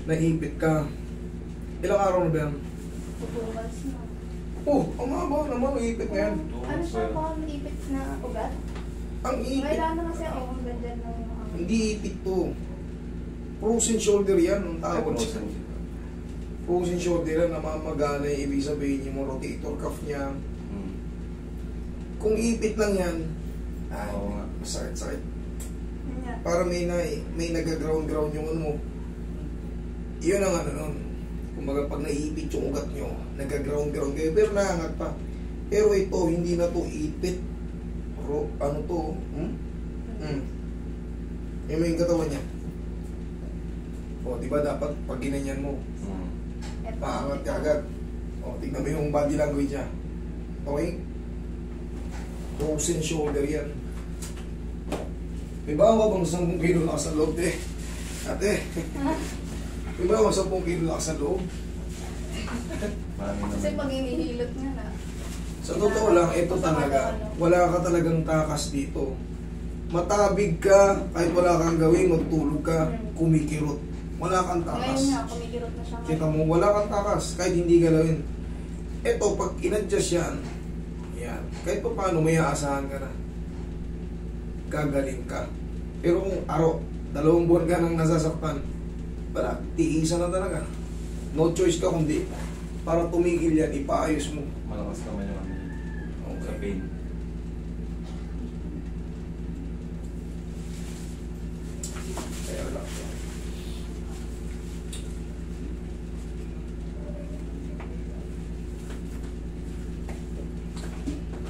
naipit ka. Ilang araw na ba yan? 2 months na. Oh, ang haba naman, naipit na yan. Ano siya po ang ipit na ugat? Ang ipit. Kailangan na kasi ako ang ganyan ng Hindi ipit to. Frozen shoulder yan, ang tawag siya. Frozen shoulder yan, namamagana, ibig sabihin yung rotator cuff niya. Kung ipit lang yan, masakit-sakit. Yeah. Para may nag-ground-ground yung ano mo. Yun ang ano nun. Kumbaga pag naipit yung ugat nyo, nag-ground-ground kayo, pero naangat pa. Pero ito, hindi na to ipit. Ano to? Yung may katawan niya. O, diba dapat pag ginanyan mo, paangat ka agad. O, tignan mo yung body language niya. Okay? Frozen shoulder yan. May bawa ka bang 10 kilo lakas sa loob, eh? Ate, may bawa 10 kilo lakas sa loob? Kasi pag inihilot nga na. Sa totoo lang, ito talaga, wala ka talagang takas dito. Matabig ka, kahit wala kang gawin, magtulog ka, kumikirot. Wala kang takas. Ngayon nga, kumikirot na siya. Kita mo, wala kang takas, kahit hindi galawin. Ito, pag in-adjust yan, kahit pa paano may aasahan ka na. Gagaling ka. Pero kung 2 buwan ka nang nasasaktan, wala, tiisan na talaga. No choice ka kundi para tumigil yan, ipaayos mo. Malakas naman yung sa pain. Kaya relax lang.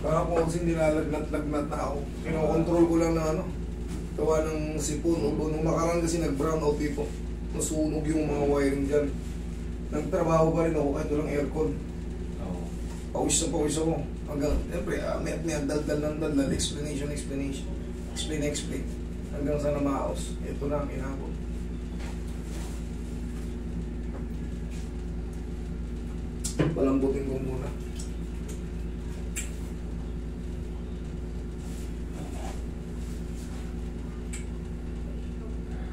Baka kung kasi nilalagnat-lagnat na ako. Kinokontrol ko lang na ano. Gawa ng sipon. Nung nakaraan kasi nag-brown out dito. Nasunog yung mga wiring dyan. Nagtrabaho pa rin ako kahit walang aircon. Pawis na pawis ako. Hanggang, siyempre, may daldal ng daldal. Explanation. Explain. Hanggang sa namaos. Ito na ang inabot. Palambutin ko muna.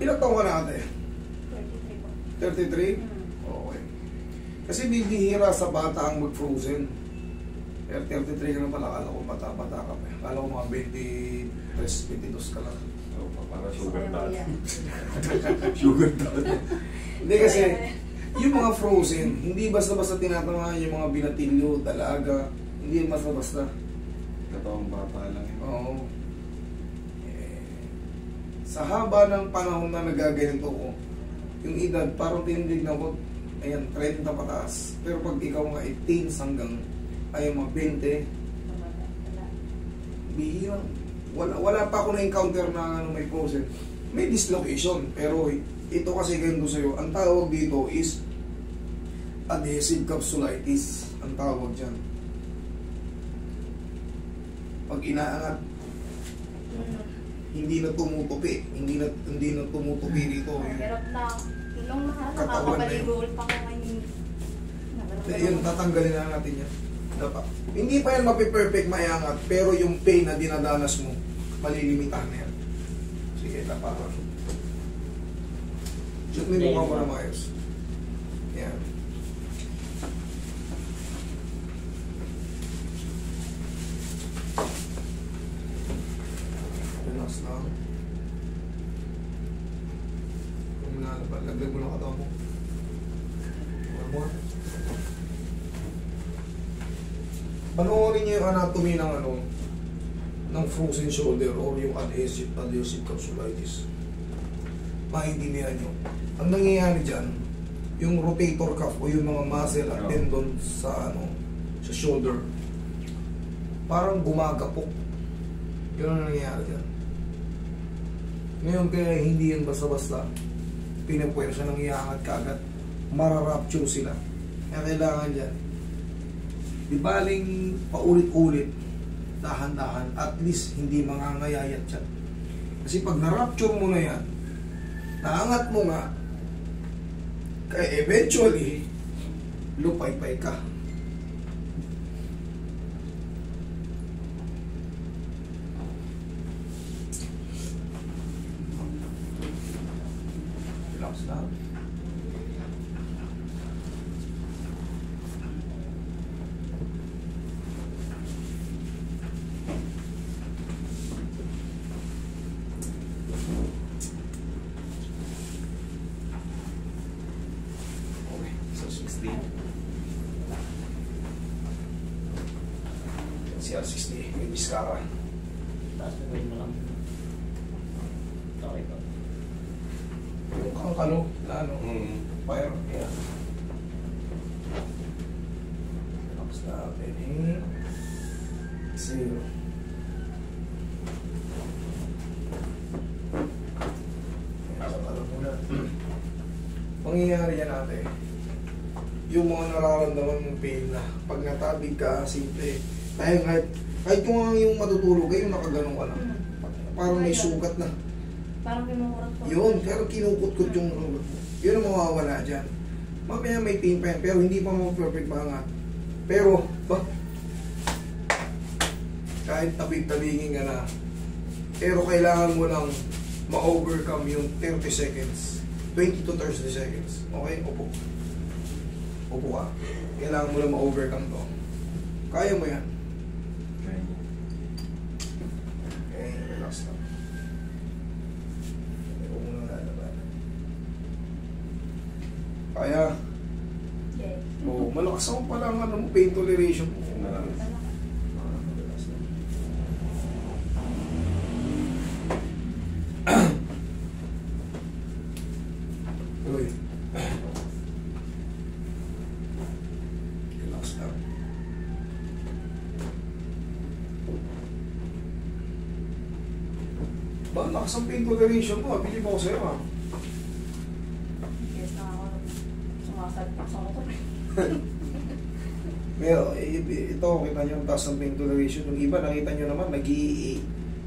Ilang taon ka na ate? 33 po. 33? Okay. Kasi bibihira sa bata ang mag-frozen. Pero 33 ka na pala, akala ko bata-bata ka pa. Akala ko mga 23, 22 ka lang. Para sugar daddy. Sugar daddy. Hindi kasi, yung mga frozen, hindi basta-basta tinatamaan yung mga binatilyo, dalaga. Hindi basta-basta. Katawang bata lang yun. Oo. Sa haba ng panahon na nagaganito ko, yung edad, parang tinignan ko, ayan, 30 pataas. Pero pag ikaw mga 18 hanggang, ay mga 20, bihirang, wala pa ako na-encounter na ano, may frozen. May dislocation, pero ito kasi ganito sa'yo, ang tawag dito is adhesive capsulitis, ang tawag dyan. Pag inaangat, hindi na tumutupi dito. Pero nung nakakapaligo pa ko ngayon. Yun, tatanggalin na natin yan. Dapat. Hindi pa yan mapiperfect maiangat, pero yung pain na dinadanas mo, malilimitahan na yan. Sige, tapakan. Shoot mo yung mukha ko na maayos. Yan. Relax lang. Kung nalabal, laglag mo lang katawan mo. One more. Panoorin niyo yung anatomy ng ano, ng frozen shoulder or yung adhesive capsulitis. Maintindihan nyo. Ang nangyayari dyan, yung rotator cuff o yung mga muscle at tendon sa ano, sa shoulder, parang gumagapok. Yun ang nangyayari dyan. Ngayon kaya hindi yan basta-basta pinapwersa ng iangat kaagad, mararapture sila. Kaya kailangan dyan, di baling paulit-ulit, dahan-dahan, at least hindi mangangayayat yan. Kasi pag na-rapture mo na yan, naangat mo nga, kaya eventually, lupay-pay ka. Relax lang. CR60. CR60, may biskara. Taas na gawin mo lang. Okay pa. Yung kangkalo na ano, fire. Yeah. Relax natin eh. Zero. Alam mo na. Mangyayari yan natin. Yung mga nararamdaman mong pain na pag natabig ka, simple. Dahil kahit yung matutulog kayo, nakaganon ka lang. Parang may sugat na. Parang kinukurat ko. Yun, pero kinukut-kut yung yun ang mawawala dyan. Mamaya may pain pa yan, pero hindi pa perfect pangat. Pero, kahit tabig-tabingin ka na, pero kailangan mo lang ma-overcome yung 30 seconds. 20 to 30 seconds. Okay? Upo. Upo ka. Kailangan mo lang ma-overcome to. Kaya mo yan. Okay, relax lang. Huwag mo nang lalaban. Kaya, Okay. malakas ako pala ang ano mo, pain toleration mo. Malakas. Relax lang. Uy. Relax lang. Ba, lakas ang pain toleration mo. Bilib ako sa'yo, ha? Yes na ako. Sumasalpak sa motor. Pero, ito, kita nyo ang taas ng pain toleration. Yung iba, nakita nyo naman,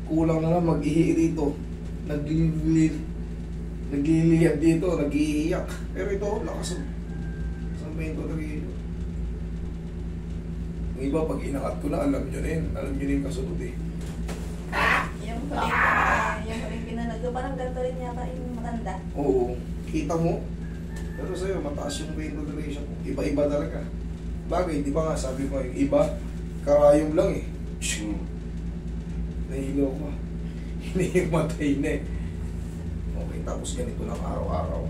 kulang na lang mag-ihi rito. Nagliliyab dito, nag-iiyak. Pero ito, lakas ang pain toleration. Yung iba, pag inakat ko na, alam nyo na yun. Alam nyo na yung kasunod eh. Yung huling pinanag ko, parang ganito rin yata yung matanda. Oo, kita mo. Pero sa'yo, mataas yung pain toleration. Iba-iba talaga. Bagay, di ba nga sabi ko, yung iba, karayom lang eh. Nahilo ko. Hindi matay na eh. Okay, tapos ganito lang araw-araw.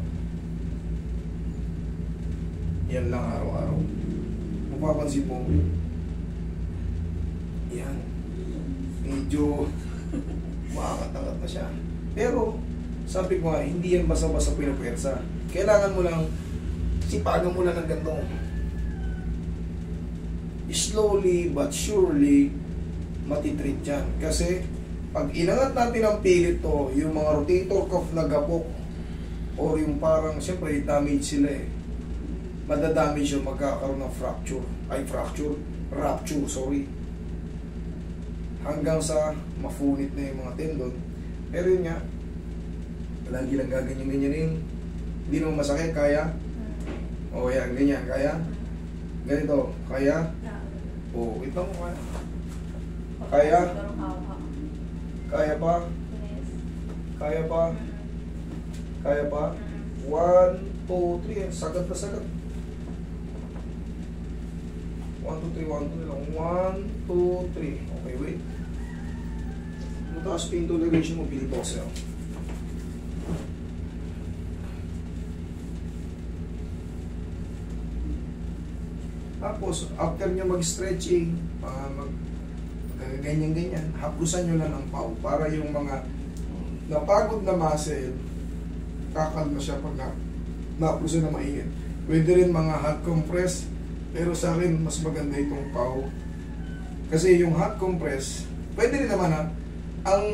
Yan lang araw-araw. Mapapansin mo, yan. Medyo maangat-angat na siya. Pero, sabi ko nga, hindi yan basta-basta pinapwersa. Kailangan mo lang, sipagan mo lang ng ganito. Slowly but surely, matitreat yan. Kasi, pag inangat natin ang pilit to, yung mga rotator cuff na gapok, or yung parang, siyempre, damage sila eh. Madadamage yung magkakaroon ng rupture, sorry. Hanggang sa mafunit na yung mga tendon. Pero yun nga, lagi lang gaganyan-ganyanin. Hindi naman masakit, kaya? O yan, ganyan, kaya? Ganito, kaya? O, ito mo kaya. Kaya? Kaya pa? Kaya pa? Kaya pa? 1, 2, 3, sagad na sagad. 1, 2, 3, 1, 2 lang. 1, 2, 3. Okay, wait. Mataas pain toleration mo, Billy Boxer. Tapos, after nyo mag-stretching, ganyan-ganyan, haplusan nyo lang ang pau para yung mga napagod na muscle, kakalma siya pag naplusan na mainit. Pwede rin mga hot compress, pero sa akin, mas maganda itong pau. Kasi yung hot compress, pwede rin naman ang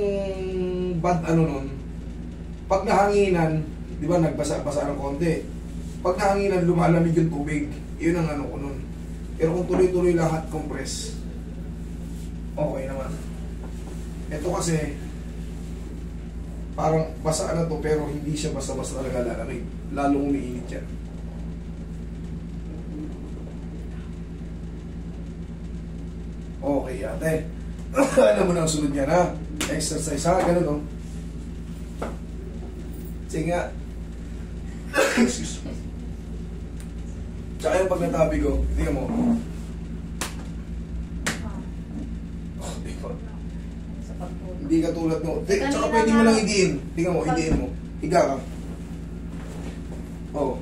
bad nun, pag nahanginan, di ba nagbasa-basa ng konti, pag nahanginan, lumalamig yung tubig, yun ang ko nun. Pero kung tuloy-tuloy lang hot compress, okay naman. Ito kasi, parang basa na to, pero hindi siya basta-basta talaga lalamig. Lalong umiinit yan. Okay, ate. Alam mo na ang sunod niya na. Exercise ha, ganun, no? Sige nga. Excuse me. Tsaka yung pag natabi ko, tingnan mo. Oh, di ba? Hindi ka tulad no. Tsaka pwede mo lang idiin. Tingnan mo, idiin mo. Higa ka. Oh.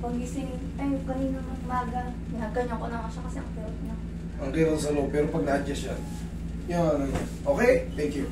pagising, ay, kanina ng umaga, ginaganyan ko na nga siya kasi ang kirot niya. Ang kirot sa loob, pero pag na-adjust yan, yan, okay? Thank you.